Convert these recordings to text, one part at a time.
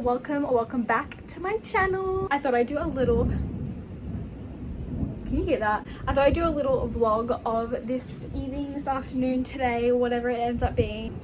welcome back to my channel. I thought I'd do a little, can you hear that? I thought I'd do a little vlog of this evening, this afternoon, today, whatever it ends up being.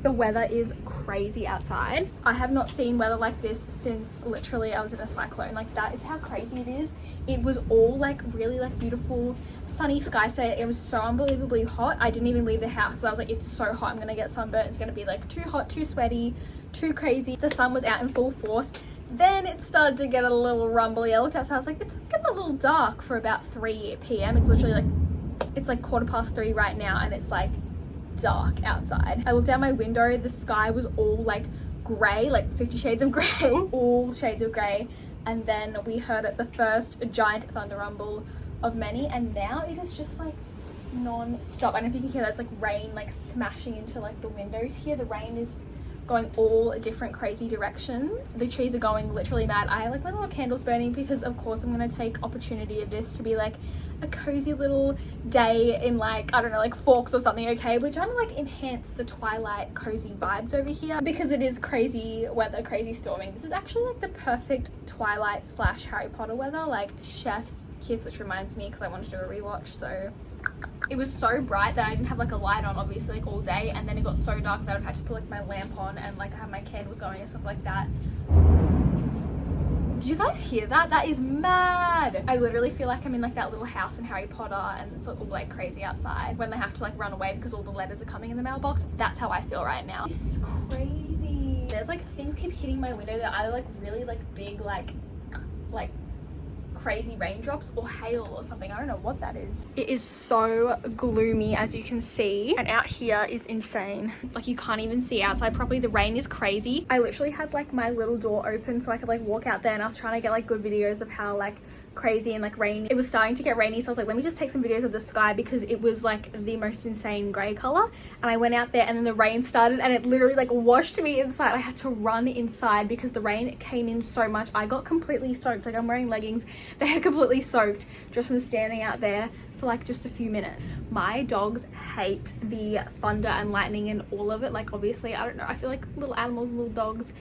The weather is crazy outside. I have not seen weather like this since literally I was in a cyclone. Like, that is how crazy it is. It was all like really like beautiful sunny sky today. It was so unbelievably hot. I didn't even leave the house. I was like, it's so hot, I'm gonna get sunburnt. It's gonna be like too hot, too sweaty, too crazy. The sun was out in full force. Then it started to get a little rumbly. I looked outside, I was like, it's getting a little dark for about 3 p.m. It's literally like, it's like 3:15 right now, and it's like dark outside. I looked out my window, the sky was all like grey, like 50 shades of grey, all shades of grey. And then we heard it, the first giant thunder rumble of many, and now it is just like non-stop. I don't know if you can hear that. It's like rain like smashing into like the windows here. The rain is going all different crazy directions. The trees are going literally mad. I have like my little candles burning because of course I'm gonna take opportunity of this to be like a cozy little day in like, I don't know, like Forks or something, okay? We're trying to like enhance the twilight cozy vibes over here because it is crazy weather, crazy storming. This is actually like the perfect twilight / Harry Potter weather, like chef's kiss, which reminds me because I wanted to do a rewatch. So it was so bright that I didn't have like a light on obviously like all day, and then it got so dark that I've had to put like my lamp on and like I have my candles going and stuff like that. Did you guys hear that? That is mad. I literally feel like I'm in like that little house in Harry Potter and it's all like crazy outside when they have to like run away because all the letters are coming in the mailbox. That's how I feel right now. This is crazy. There's like things keep hitting my window. They're either like really like big like crazy raindrops or hail or something. I don't know what that is. It is so gloomy, as you can see, and out here is insane. Like, you can't even see outside properly. The rain is crazy. I literally had like my little door open so I could like walk out there, and I was trying to get like good videos of how like crazy and like rainy. It was starting to get rainy, so I was like, let me just take some videos of the sky because it was like the most insane gray color. And I went out there and then the rain started and it literally like washed me inside. I had to run inside because the rain came in so much. I got completely soaked. Like, I'm wearing leggings, they are completely soaked just from standing out there for like just a few minutes. My dogs hate the thunder and lightning and all of it. Like, obviously, I don't know, I feel like little animals and little dogs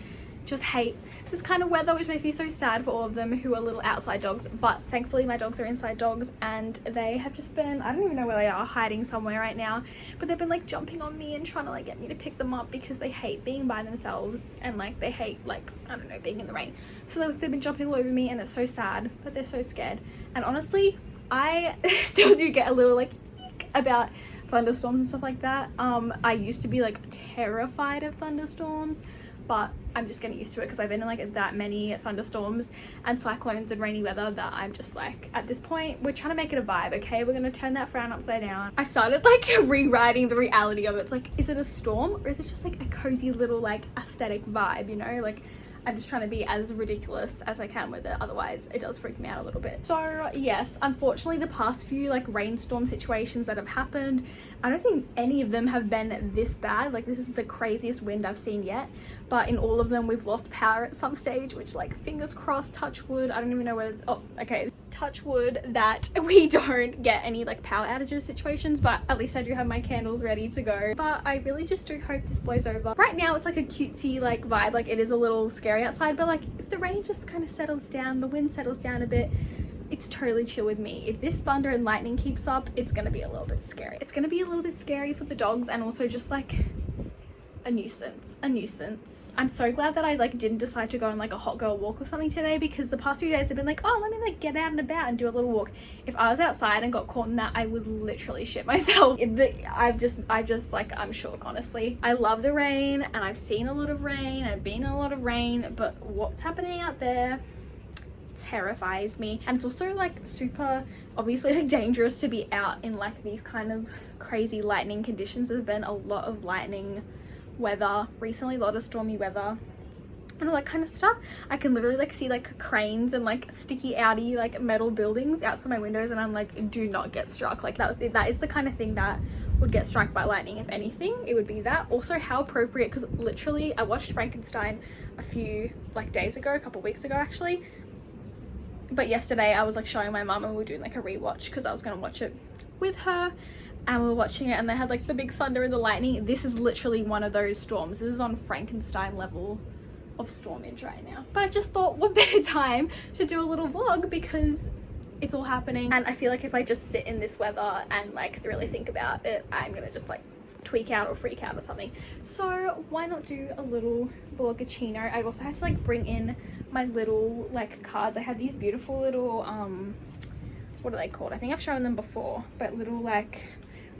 just hate this kind of weather, which makes me so sad for all of them who are little outside dogs. But thankfully my dogs are inside dogs, and they have just been, I don't even know where they are, hiding somewhere right now, but they've been like jumping on me and trying to like get me to pick them up because they hate being by themselves and like they hate like, I don't know, being in the rain. So they've been jumping all over me, and it's so sad, but they're so scared. And honestly, I still do get a little like eek about thunderstorms and stuff like that. I used to be like terrified of thunderstorms, but I'm just getting used to it because I've been in like that many thunderstorms and cyclones and rainy weather that I'm just like, at this point, we're trying to make it a vibe, okay? We're gonna turn that frown upside down. I started like rewriting the reality of it. It's like, is it a storm or is it just like a cozy little like aesthetic vibe, you know? Like, I'm just trying to be as ridiculous as I can with it, otherwise it does freak me out a little bit. So yes, unfortunately the past few like rainstorm situations that have happened, I don't think any of them have been this bad. Like, this is the craziest wind I've seen yet, but in all of them we've lost power at some stage, which, like, fingers crossed, touch wood, I don't even know whether it's, oh okay, touch wood that we don't get any like power outages situations, but at least I do have my candles ready to go. But I really just do hope this blows over. Right now it's like a cutesy like vibe, like it is a little scary outside, but like if the rain just kind of settles down, the wind settles down a bit, it's totally chill with me. If this thunder and lightning keeps up, it's gonna be a little bit scary. It's gonna be a little bit scary for the dogs, and also just like a nuisance. I'm so glad that I like didn't decide to go on like a hot girl walk or something today, because the past few days have been like, oh, let me like get out and about and do a little walk. If I was outside and got caught in that, I would literally shit myself. I just like, I'm shook, honestly. I love the rain and I've seen a lot of rain, I've been in a lot of rain, but what's happening out there terrifies me. And it's also like super obviously like dangerous to be out in like these kind of crazy lightning conditions. There's been a lot of lightning weather recently, a lot of stormy weather and all that kind of stuff. I can literally like see like cranes and like sticky outy like metal buildings outside my windows, and I'm like, do not get struck. Like that is the kind of thing that would get struck by lightning. If anything, it would be that. Also, how appropriate, because literally I watched Frankenstein a few like days ago, a couple weeks ago actually, but yesterday I was like showing my mum and we were doing like a rewatch because I was going to watch it with her. and we were watching it and they had like the big thunder and the lightning. This is literally one of those storms. This is on Frankenstein level of stormage right now. But I just thought, what better time to do a little vlog, because it's all happening, and I feel like if I just sit in this weather and like really think about it, I'm gonna just like tweak out or freak out or something. So why not do a little vlogacino? I also had to like bring in my little like cards. I have these beautiful little what are they called? I think I've shown them before, but little like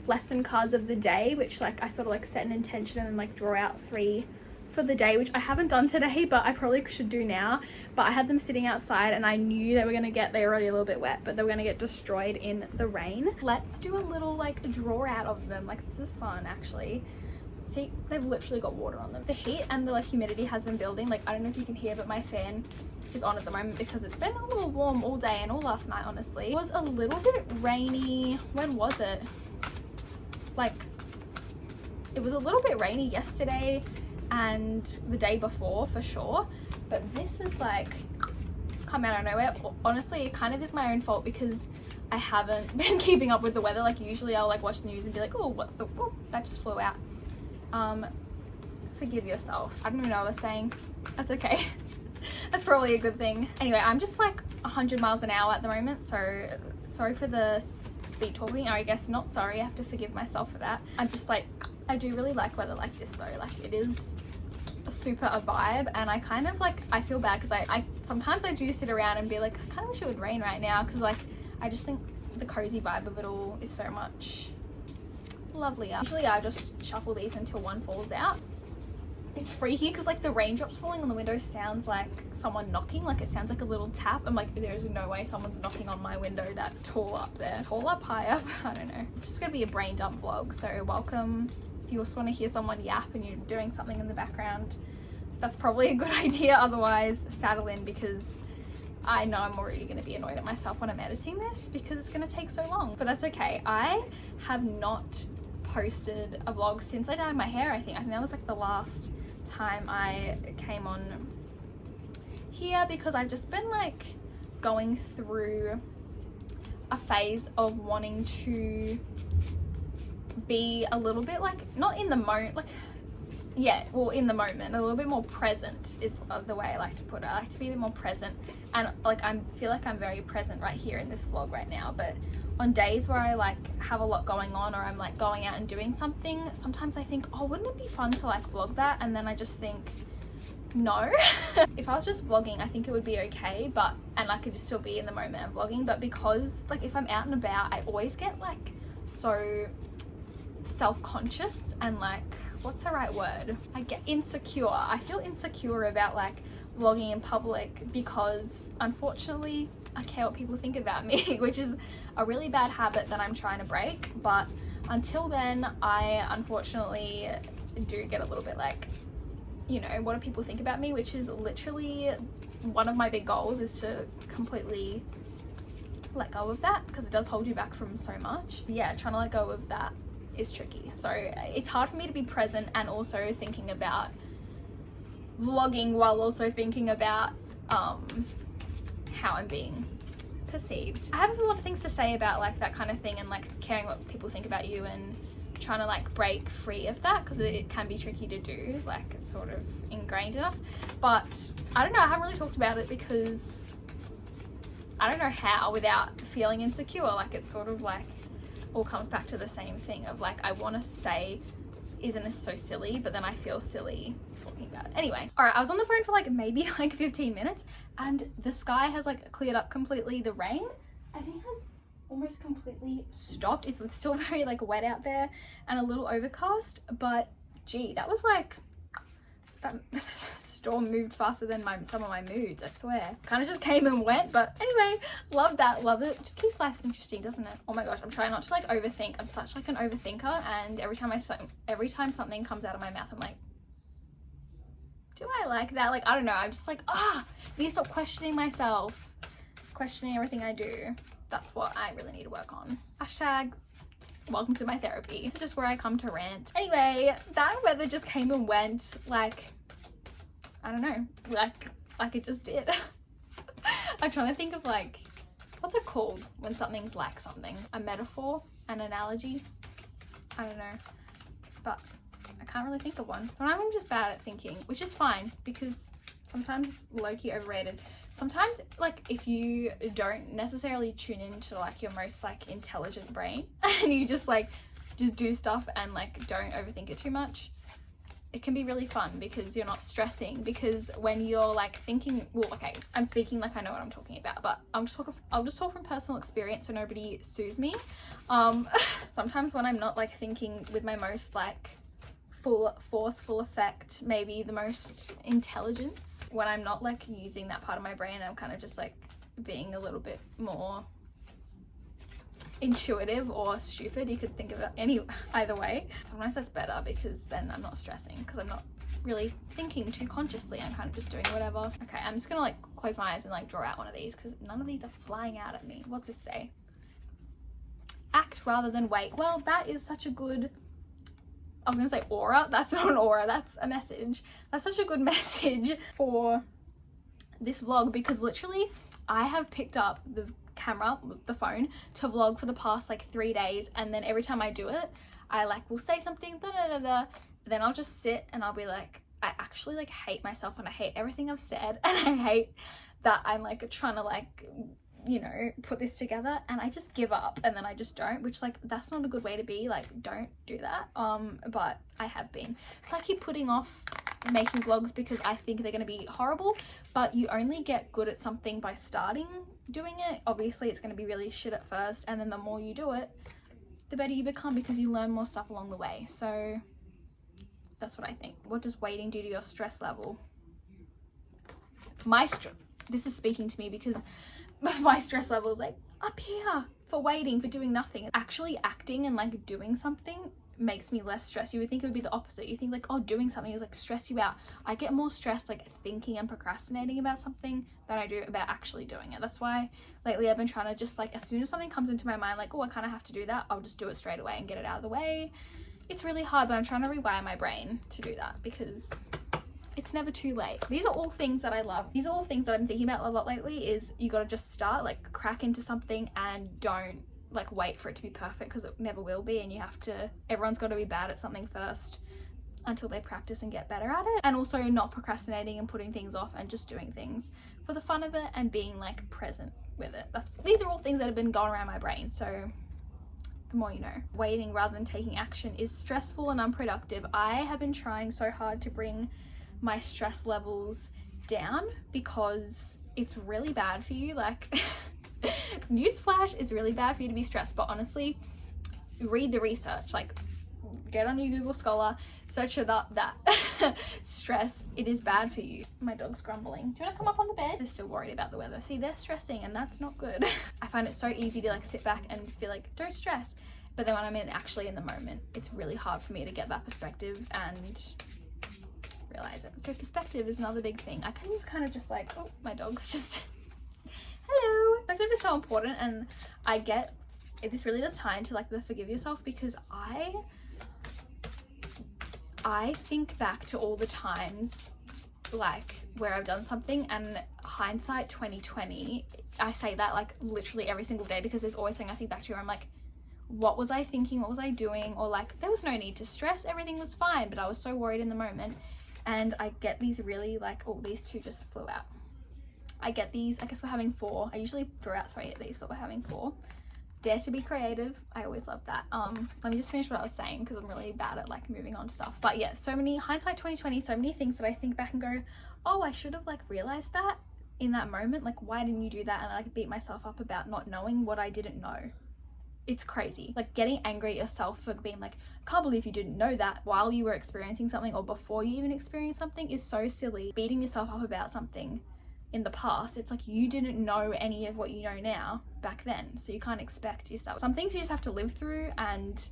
lesson cards of the day, which like I sort of like set an intention and then like draw out 3 for the day, which I haven't done today, but I probably should do now. But I had them sitting outside and I knew they were gonna get, they're already a little bit wet, but they were gonna get destroyed in the rain. Let's do a little like draw out of them. Like, this is fun actually. See, they've literally got water on them. The heat and the like humidity has been building. Like, I don't know if you can hear, but my fan is on at the moment because it's been a little warm all day and all last night, honestly. It was a little bit rainy. When was it? Like, it was a little bit rainy yesterday and the day before for sure, but this is like come out of nowhere. Honestly, it kind of is my own fault because I haven't been keeping up with the weather. Like, usually I'll like watch the news and be like, oh, what's the, oh, that just flew out. Forgive yourself. I don't even know what I was saying. That's okay. That's probably a good thing. Anyway, I'm just like 100 miles an hour at the moment, so sorry for the speed talking. I guess not sorry, I have to forgive myself for that. I'm just like, I do really like weather like this though. Like, it is super a vibe, and I kind of like, I feel bad because I sometimes I do sit around and be like, I kind of wish it would rain right now, because like I just think the cozy vibe of it all is so much lovelier. Usually I just shuffle these until one falls out. It's freaky because like the raindrops falling on the window sounds like someone knocking. Like, it sounds like a little tap. I'm like, there's no way someone's knocking on my window that tall up there. Tall up, high up, I don't know. It's just gonna be a brain dump vlog, so welcome. If you also want to hear someone yap and you're doing something in the background, that's probably a good idea. Otherwise, saddle in, because I know I'm already going to be annoyed at myself when I'm editing this because it's going to take so long. But that's okay. I have not posted a vlog since I dyed my hair, I think. That was like the last time I came on here, because I've just been like going through a phase of wanting to be a little bit like, not in the moment, like, yeah, well, in the moment, a little bit more present is the way I like to put it. I like to be a bit more present, and like I feel like I'm very present right here in this vlog right now. But on days where I like have a lot going on, or I'm like going out and doing something, sometimes I think, oh, wouldn't it be fun to like vlog that? And then I just think, no. If I was just vlogging, I think it would be okay, but, and I could just still be in the moment of vlogging. But because like if I'm out and about, I always get like so self-conscious and like, what's the right word? I get insecure. I feel insecure about like vlogging in public because unfortunately I care what people think about me, which is a really bad habit that I'm trying to break. But until then, I unfortunately do get a little bit like, you know, what do people think about me, which is literally one of my big goals, is to completely let go of that, because it does hold you back from so much. Yeah, trying to let go of that is tricky. So it's hard for me to be present and also thinking about vlogging while also thinking about how I'm being perceived. I have a lot of things to say about like that kind of thing, and like caring what people think about you, and trying to like break free of that, because it can be tricky to do. Like, it's sort of ingrained in us. But I don't know, I haven't really talked about it because I don't know how without feeling insecure. Like, it's sort of like all comes back to the same thing of like, I want to say, isn't this so silly? But then I feel silly talking about it. Anyway, all right, I was on the phone for like maybe like 15 minutes and the sky has like cleared up completely. The rain, I think, has almost completely stopped. It's still very like wet out there and a little overcast, but gee, that was like, that storm moved faster than some of my moods, I swear. Kind of just came and went, but anyway, love that, love it. Just keeps life interesting, doesn't it? Oh my gosh, I'm trying not to like overthink. I'm such like an overthinker, and every time something comes out of my mouth, I'm like, do I like that? Like, I don't know, I'm just like, I need to stop questioning myself, questioning everything I do. That's what I really need to work on. Hashtag welcome to my therapy. This is just where I come to rant. Anyway, that weather just came and went, like, I don't know, like it just did. I'm trying to think of like, what's it called when something's like something? A metaphor? An analogy? I don't know, but I can't really think of one. So I'm just bad at thinking, which is fine because sometimes it's low-key overrated. Sometimes, like, if you don't necessarily tune into like your most like intelligent brain and you just do stuff and like don't overthink it too much, it can be really fun because you're not stressing. Because when you're like thinking, well, okay, I'm speaking like I know what I'm talking about, but I'll just talk from personal experience so nobody sues me. Sometimes when I'm not like thinking with my most like full force, full effect, maybe the most intelligence, when I'm not like using that part of my brain, I'm kind of just like being a little bit more intuitive or stupid. You could think of it either way. Sometimes that's better because then I'm not stressing because I'm not really thinking too consciously. I'm kind of just doing whatever. Okay, I'm just gonna like close my eyes and like draw out one of these because none of these are flying out at me. What's this say? Act rather than wait. Well, that is such a good, I was gonna say aura. That's not an aura, that's a message. That's such a good message for this vlog because literally I have picked up the camera, the phone, to vlog for the past like 3 days, and then every time I do it, I like will say something, then I'll just sit and I'll be like, I actually like hate myself and I hate everything I've said and I hate that I'm like trying to like, you know, put this together, and I just give up and then I just don't, which like that's not a good way to be. Like, don't do that. But I have been, so I keep putting off making vlogs because I think they're gonna be horrible. But you only get good at something by starting doing it. Obviously it's gonna be really shit at first, and then the more you do it, the better you become because you learn more stuff along the way. So that's what I think. What does waiting do to your stress level? This is speaking to me because my stress level is like up here for waiting, for doing nothing. Actually acting and like doing something makes me less stressed. You would think it would be the opposite. You think like, oh, doing something is like stress you out. I get more stressed like thinking and procrastinating about something than I do about actually doing it. That's why lately I've been trying to just like, as soon as something comes into my mind, like, oh, I kind of have to do that, I'll just do it straight away and get it out of the way. It's really hard, but I'm trying to rewire my brain to do that because it's never too late. These are all things that I love. These are all things that I'm thinking about a lot lately, is you got to just start, like crack into something and don't like wait for it to be perfect because it never will be. And you have to, everyone's got to be bad at something first until they practice and get better at it. And also not procrastinating and putting things off and just doing things for the fun of it and being like present with it. These are all things that have been going around my brain. So the more you know. Waiting rather than taking action is stressful and unproductive. I have been trying so hard to bring my stress levels down because it's really bad for you. Like newsflash, it's really bad for you to be stressed. But honestly, read the research, like get on your Google Scholar, search it up, that stress, it is bad for you. My dog's grumbling. Do you want to come up on the bed? They're still worried about the weather. See, they're stressing and that's not good. I find it so easy to like sit back and feel like don't stress, but then when I'm actually in the moment, it's really hard for me to get that perspective and realize it. So perspective is another big thing. I can just kind of just like, oh, my dog's just hello. Perspective is so important, and I get this really does tie into like the forgive yourself, because I think back to all the times like where I've done something, and hindsight 2020, I say that like literally every single day because there's always something I think back to where I'm like, what was I thinking, what was I doing? Or like, there was no need to stress, everything was fine, but I was so worried in the moment. And I get these really like, oh, these two just flew out. I get these, I guess we're having 4. I usually draw out 3 of these, but we're having 4. Dare to be creative. I always love that. Let me just finish what I was saying because I'm really bad at like moving on to stuff. But yeah, so many, hindsight 2020, so many things that I think back and go, oh, I should have like realized that in that moment. Like, why didn't you do that? And I like beat myself up about not knowing what I didn't know. It's crazy. Like getting angry at yourself for being like, can't believe you didn't know that while you were experiencing something or before you even experienced something is so silly. Beating yourself up about something in the past, it's like you didn't know any of what you know now back then, so you can't expect yourself. Some things you just have to live through and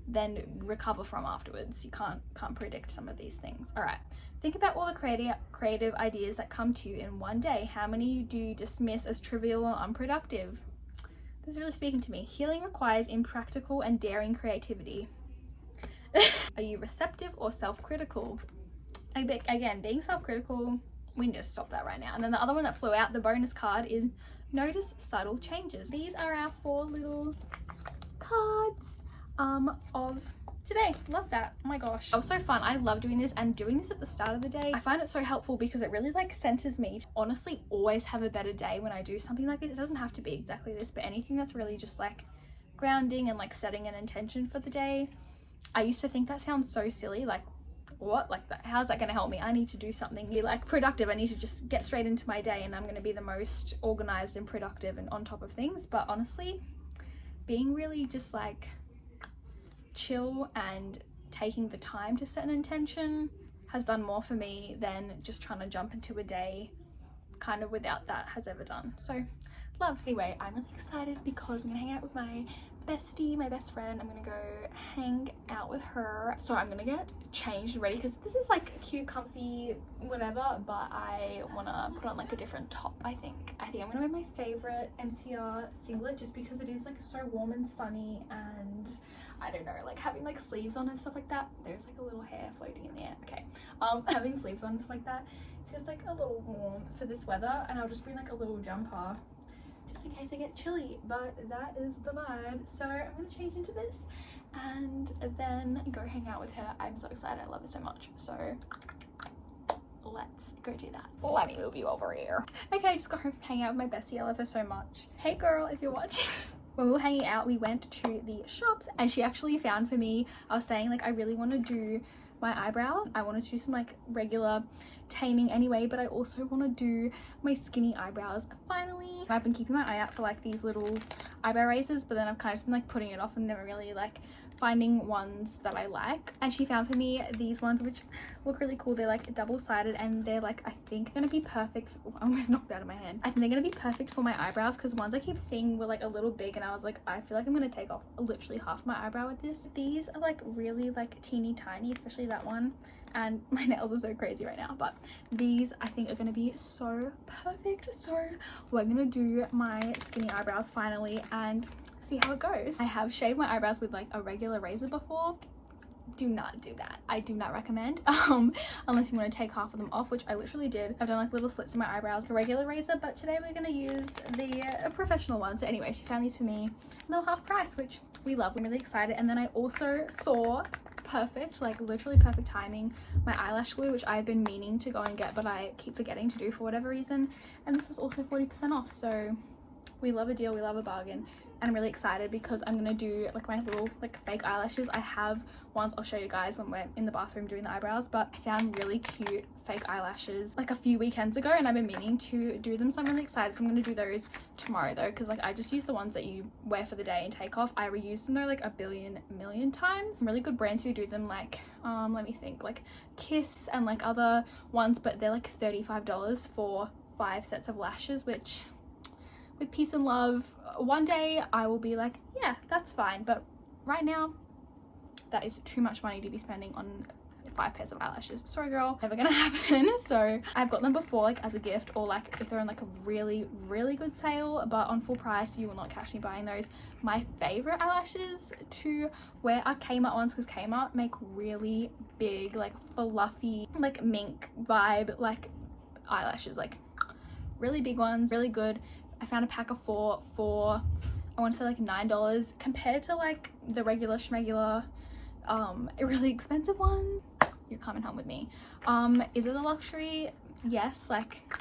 then recover from afterwards. You can't predict some of these things. All right, think about all the creative ideas that come to you in one day. How many do you dismiss as trivial or unproductive? This is really speaking to me. Healing requires impractical and daring creativity. Are you receptive or self-critical? Again, being self-critical, we need to stop that right now. And then the other one that flew out, the bonus card, is notice subtle changes. These are our 4 little cards of today. Love that. Oh my gosh, that was so fun. I love doing this, and doing this at the start of the day, I find it so helpful because it really like centers me to honestly always have a better day when I do something like it. It doesn't have to be exactly this, but anything that's really just like grounding and like setting an intention for the day. I used to think that sounds so silly, like what, like that, how's that going to help me? I need to do something like productive. I need to just get straight into my day and I'm going to be the most organized and productive and on top of things. But honestly, being really just like chill and taking the time to set an intention has done more for me than just trying to jump into a day kind of without that has ever done. So love. Anyway, I'm really excited because I'm gonna hang out with my bestie, my best friend. I'm gonna go hang out with her. So I'm gonna get changed and ready because this is like cute, comfy, whatever, but I wanna put on like a different top. I think I'm gonna wear my favorite MCR singlet just because it is like so warm and sunny, and I don't know, like having like sleeves on and stuff like that. There's like a little hair floating in the air. Okay, having sleeves on and stuff like that, it's just like a little warm for this weather, and I'll just bring like a little jumper just in case I get chilly, but that is the vibe. So I'm gonna change into this and then go hang out with her. I'm so excited. I love her so much. So let's go do that. Let me move you over here. Okay, I just got home from hanging out with my bestie. I love her so much. Hey girl, if you're watching. When we were hanging out, we went to the shops and she actually found for me, I was saying like I really want to do my eyebrows. I wanted to do some like regular taming anyway, but I also want to do my skinny eyebrows finally. I've been keeping my eye out for like these little eyebrow razors, but then I've kind of been like putting it off and never really like finding ones that I like. And she found for me these ones which look really cool. They're like double-sided and they're like, I think gonna be perfect for, I almost knocked that out of my hand. I think they're gonna be perfect for my eyebrows because ones I keep seeing were like a little big and I was like, I feel like I'm gonna take off literally half my eyebrow with this. These are like really like teeny tiny, especially that one, and my nails are so crazy right now, but these I think are gonna be so perfect. So we're gonna do my skinny eyebrows finally and see how it goes. I have shaved my eyebrows with like a regular razor before. Do not do that. I do not recommend, unless you want to take half of them off, which I literally did. I've done like little slits in my eyebrows with a regular razor, but today we're gonna use the professional one. So anyway, she found these for me, and they're half price, which we love. I'm really excited. And then I also saw perfect, like literally perfect timing, my eyelash glue, which I've been meaning to go and get, but I keep forgetting to do for whatever reason. And this is also 40% off. So we love a deal, we love a bargain. And I'm really excited because I'm gonna do like my little like fake eyelashes. I have ones I'll show you guys when we're in the bathroom doing the eyebrows, but I found really cute fake eyelashes like a few weekends ago and I've been meaning to do them, so I'm really excited. So I'm gonna do those tomorrow though, because like I just use the ones that you wear for the day and take off. I reuse them though like a million times. Some really good brands who do them, like let me think, like Kiss and like other ones, but they're like $35 for 5 sets of lashes, which with peace and love, one day I will be like, yeah, that's fine, but right now that is too much money to be spending on 5 pairs of eyelashes. Sorry girl, never gonna happen. So I've got them before like as a gift, or like if they're on like a really good sale, but on full price you will not catch me buying those. My favorite eyelashes to wear are Kmart ones, because Kmart make really big like fluffy like mink vibe like eyelashes, like really big ones, really good. I found a pack of 4 for I want to say like $9 compared to like the regular schmegular really expensive one. You're coming home with me. Is it a luxury? Yes, like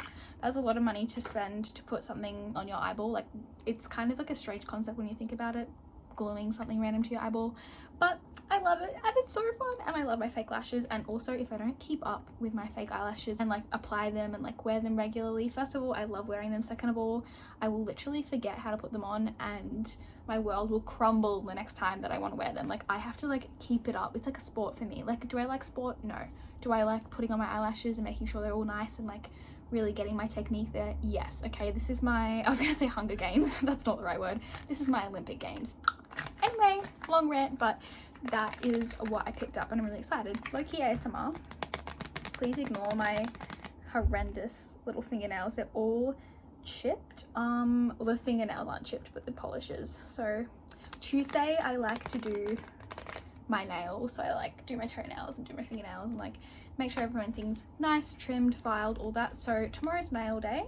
that's a lot of money to spend to put something on your eyeball. Like it's kind of like a strange concept when you think about it, gluing something random to your eyeball, but I love it and it's so fun. And I love my fake lashes, and also if I don't keep up with my fake eyelashes and like apply them and like wear them regularly, first of all I love wearing them, second of all I will literally forget how to put them on and my world will crumble the next time that I want to wear them. Like I have to like keep it up. It's like a sport for me. Like, do I like sport? No. Do I like putting on my eyelashes and making sure they're all nice and like really getting my technique there? Yes. Okay, this is my, I was gonna say Hunger Games, that's not the right word, this is my Olympic Games. Anyway, long rant, but that is what I picked up and I'm really excited. Low-key ASMR. Please ignore my horrendous little fingernails. They're all chipped. The fingernails aren't chipped, but the polishes. So Tuesday I like to do my nails. So I like do my toenails and do my fingernails and like make sure everything's nice, trimmed, filed, all that. So tomorrow's nail day.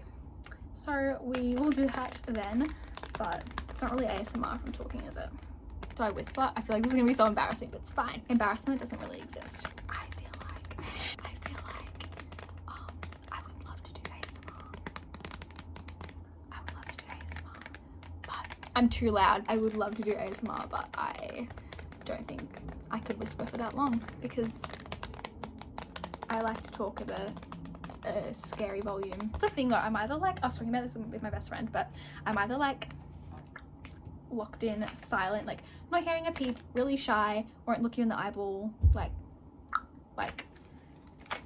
So we will do that then, but it's not really ASMR if I'm talking, is it? Do I whisper? I feel like this is gonna be so embarrassing, but it's fine. Embarrassment doesn't really exist. I feel like I would love to do ASMR. I would love to do ASMR, but I'm too loud. I would love to do ASMR, but I don't think I could whisper for that long because I like to talk at a scary volume. It's a thing though, I'm either like, I was talking about this with my best friend, but I'm either like locked in, silent, like not hearing a peep, really shy, won't look you in the eyeball, like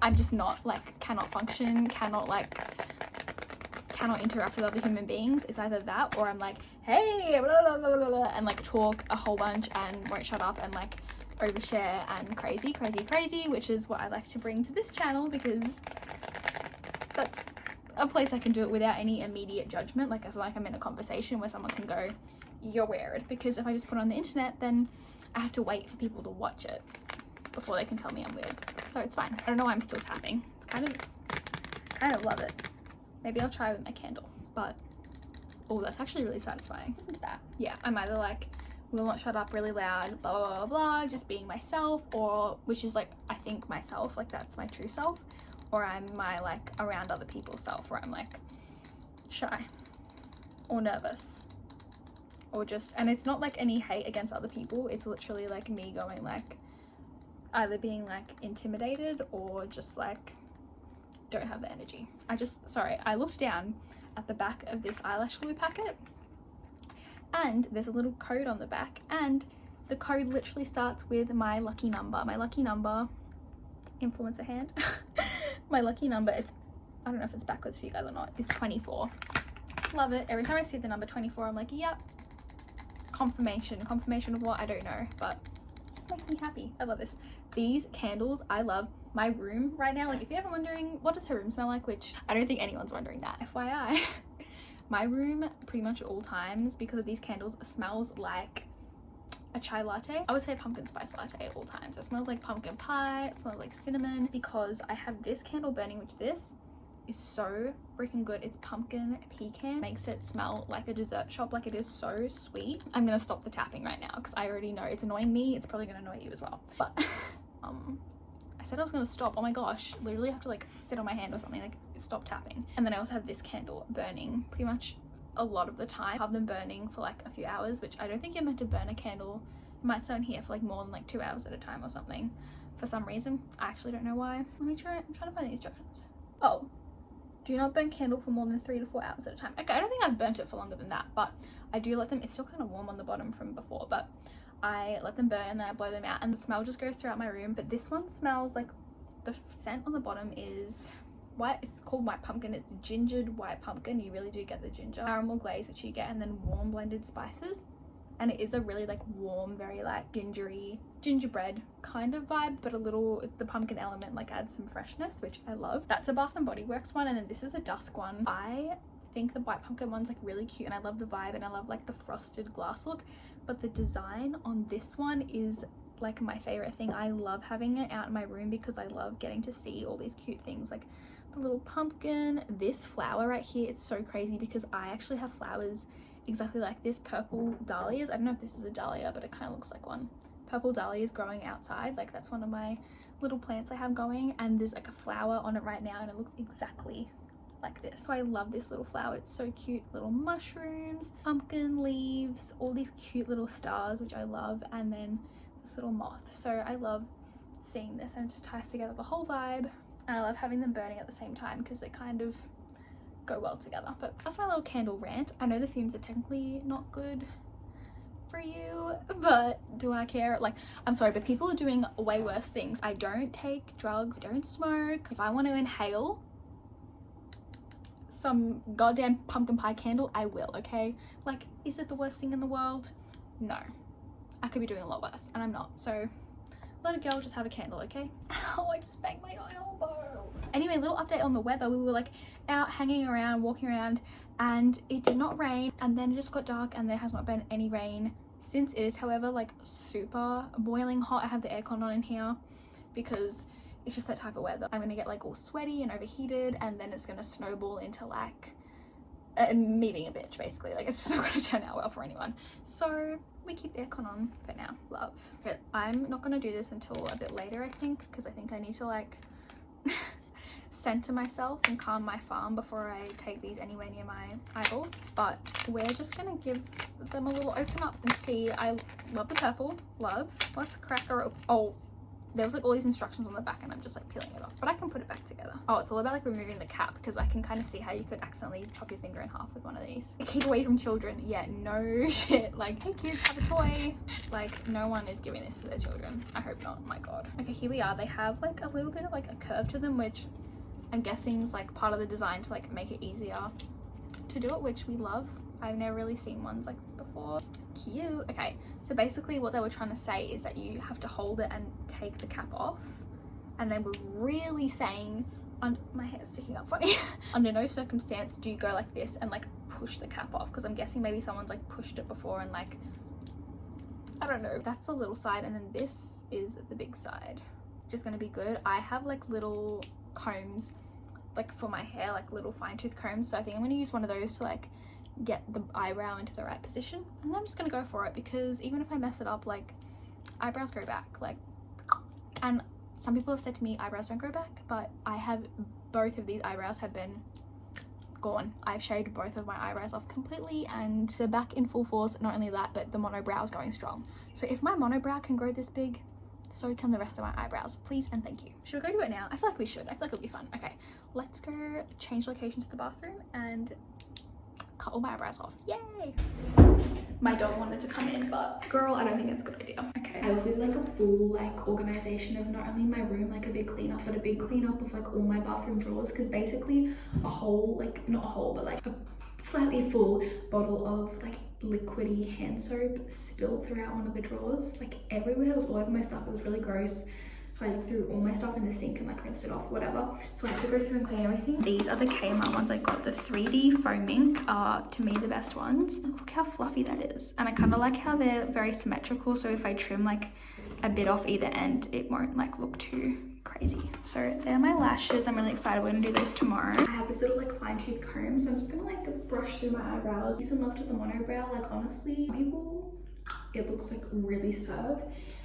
I'm just not like, cannot function, cannot interact with other human beings. It's either that or I'm like, hey, blah, blah, blah, blah, and like talk a whole bunch and won't shut up and like overshare and crazy, which is what I like to bring to this channel because that's a place I can do it without any immediate judgment, like as like I'm in a conversation where someone can go, you're weird, because if I just put it on the internet then I have to wait for people to watch it before they can tell me I'm weird. So it's fine. I don't know why I'm still tapping. It's kind of love it. Maybe I'll try with my candle, but oh, that's actually really satisfying. Listen to that. Yeah, I'm either like will not shut up, really loud, blah blah blah blah, just being myself, or which is like I think myself, like that's my true self, or I'm my like around other people self, where I'm like shy or nervous or just, and it's not like any hate against other people, it's literally like me going like either being like intimidated or just like don't have the energy. I looked down at the back of this eyelash glue packet and there's a little code on the back, and the code literally starts with my lucky number. My lucky number, influencer hand. My lucky number, it's, I don't know if it's backwards for you guys or not, is 24. Love it. Every time I see the number 24 I'm like, yep, confirmation of what, I don't know, but it just makes me happy. I love this. These candles I love. My room right now, like if you're ever wondering what does her room smell like, which I don't think anyone's wondering that, FYI, my room pretty much at all times because of these candles smells like a chai latte. I would say pumpkin spice latte at all times. It smells like pumpkin pie, it smells like cinnamon, because I have this candle burning, which this is so freaking good. It's pumpkin pecan, makes it smell like a dessert shop, like it is so sweet. I'm gonna stop the tapping right now because I already know it's annoying me, it's probably gonna annoy you as well, but I said I was gonna stop. Oh my gosh, literally have to like sit on my hand or something, like stop tapping. And then I also have this candle burning pretty much a lot of the time. I have them burning for like a few hours, which I don't think you're meant to burn a candle. It might stay on here for like more than like 2 hours at a time or something for some reason. I actually don't know why. Let me try. I'm trying to find the instructions. Oh, do not burn candle for more than 3 to 4 hours at a time. Okay, I don't think I've burnt it for longer than that, but I do let them, it's still kind of warm on the bottom from before, but I let them burn and then I blow them out and the smell just goes throughout my room. But this one smells like, the scent on the bottom is white, it's called white pumpkin, it's gingered white pumpkin. You really do get the ginger caramel glaze which you get, and then warm blended spices, and it is a really like warm, very like gingery gingerbread kind of vibe, but a little, the pumpkin element like adds some freshness, which I love. That's a Bath and Body Works one, and then this is a dusk one. I think the white pumpkin one's like really cute and I love the vibe and I love like the frosted glass look, but the design on this one is like my favorite thing. I love having it out in my room because I love getting to see all these cute things like the little pumpkin. This flower right here, it's so crazy because I actually have flowers exactly like this, purple dahlias. I don't know if this is a dahlia, but it kind of looks like one. Purple dahlias growing outside, like that's one of my little plants I have going, and there's like a flower on it right now and it looks exactly like this. So I love this little flower, it's so cute. Little mushrooms, pumpkin leaves, all these cute little stars which I love, and then this little moth. So I love seeing this and it just ties together the whole vibe, and I love having them burning at the same time because they kind of go well together. But that's my little candle rant. I know the fumes are technically not good for you, but do I care? Like, I'm sorry, but people are doing way worse things. I don't take drugs, I don't smoke. If I want to inhale some goddamn pumpkin pie candle, I will, okay? Like, is it the worst thing in the world? No, I could be doing a lot worse and I'm not. So let a girl just have a candle, okay? Oh, I just banged my elbow. Anyway, little update on the weather. We were like out hanging around, walking around, and it did not rain, and then it just got dark and there has not been any rain since. It is, however, like super boiling hot. I have the aircon on in here because it's just that type of weather. I'm gonna get like all sweaty and overheated, and then it's gonna snowball into like me being a bitch, basically. Like, it's just not gonna turn out well for anyone. So we keep the aircon on for now. Love. Okay, I'm not gonna do this until a bit later, I think, because I think I need to like center myself and calm my farm before I take these anywhere near my eyeballs. But we're just gonna give them a little open up and see. I love the purple. Love. Let's crack her. Oh, there was like all these instructions on the back and I'm just like peeling it off, but I can put it back together. Oh, it's all about like removing the cap, because I can kind of see how you could accidentally chop your finger in half with one of these. Keep away from children. Yeah, no shit. Like, hey kids, have a toy. Like, no one is giving this to their children. I hope not. My god. Okay, here we are. They have like a little bit of like a curve to them, which I'm guessing is like part of the design to like make it easier to do it, which we love. I've never really seen ones like this before. Cute. Okay, so basically what they were trying to say is that you have to hold it and take the cap off, and they were really saying, my hair's sticking up funny, under no circumstance do you go like this and like push the cap off, because I'm guessing maybe someone's like pushed it before and like, I don't know. That's the little side, and then this is the big side, which is going to be good. I have like little combs like for my hair, like little fine tooth combs, so I think I'm going to use one of those to like get the eyebrow into the right position, and I'm just gonna go for it, because even if I mess it up, like, eyebrows grow back, like, and some people have said to me eyebrows don't grow back, but I have, both of these eyebrows have been gone. I've shaved both of my eyebrows off completely and they're back in full force. Not only that, but the monobrow is going strong. So if my monobrow can grow this big, so can the rest of my eyebrows. Please and thank you. Should we go do it now? I feel like we should. I feel like it'll be fun. Okay, let's go change location to the bathroom and cut all my eyebrows off. Yay! My dog wanted to come in, but girl, I don't think it's a good idea. Okay, I was doing like a full like organization of not only my room, like a big cleanup, but a big cleanup of like all my bathroom drawers, because basically a whole, like not a whole, but like a slightly full bottle of like liquidy hand soap spilled throughout one of the drawers, like everywhere. It was all over my stuff. It was really gross. So I threw all my stuff in the sink and like rinsed it off, whatever. So I had to go through and clean everything. These are the Kmart ones I got. The 3D foam ink are, to me, the best ones. Look how fluffy that is. And I kind of like how they're very symmetrical. So if I trim like a bit off either end, it won't like look too crazy. So they're my lashes. I'm really excited. We're gonna do those tomorrow. I have this little like fine tooth comb. So I'm just gonna like brush through my eyebrows. Peace and love to the monobrow. Like honestly, people, it looks like really serve.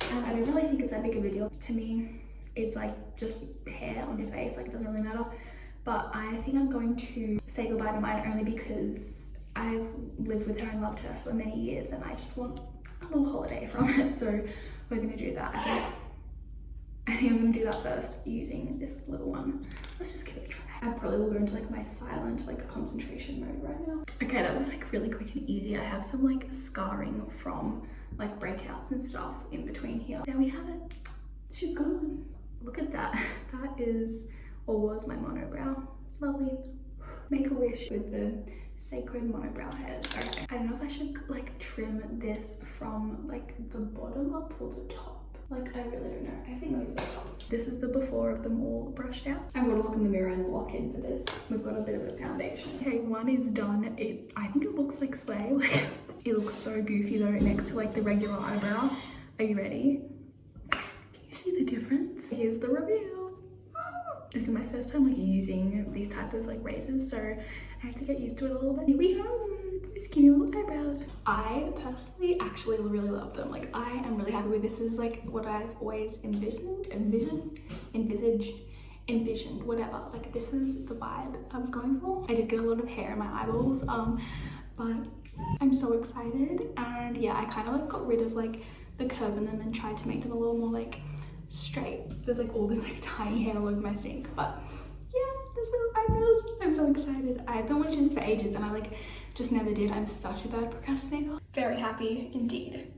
And I don't really think it's that big of a deal. To me, it's like just hair on your face, like it doesn't really matter. But I think I'm going to say goodbye to mine, only because I've lived with her and loved her for many years and I just want a little holiday from it. So we're gonna do that. I think I'm gonna do that first using this little one. Let's just give it a try. I probably will go into like my silent like concentration mode right now. Okay, that was like really quick and easy. I have some like scarring from like breakouts and stuff in between here. There we have it. She's gone. Look at that. That is, or was, my monobrow. Lovely. Make a wish with the sacred monobrow hairs. Okay. I don't know if I should like trim this from like the bottom up or the top. Like, I really don't know. I think maybe the top. This is the before of them all brushed out. I'm gonna look in the mirror and lock in for this. We've got a bit of a foundation. Okay, one is done. I think it looks like slay. Like, it looks so goofy though next to like the regular eyebrow. Are you ready? Can you see the difference? Here's the reveal. This is my first time like using these type of like razors, so I have to get used to it a little bit. Here we go. Skinny little eyebrows. I personally actually really love them. Like, I am really happy with this. This is like what I've always envisioned, whatever. Like, this is the vibe I was going for. I did get a lot of hair in my eyeballs, but I'm so excited. And yeah, I kind of like got rid of like the curve in them and tried to make them a little more like straight. There's like all this like tiny hair all over my sink, but yeah, this little eyebrows. I'm so excited. I've been watching this for ages and I like just never did. I'm such a bad procrastinator. Very happy indeed.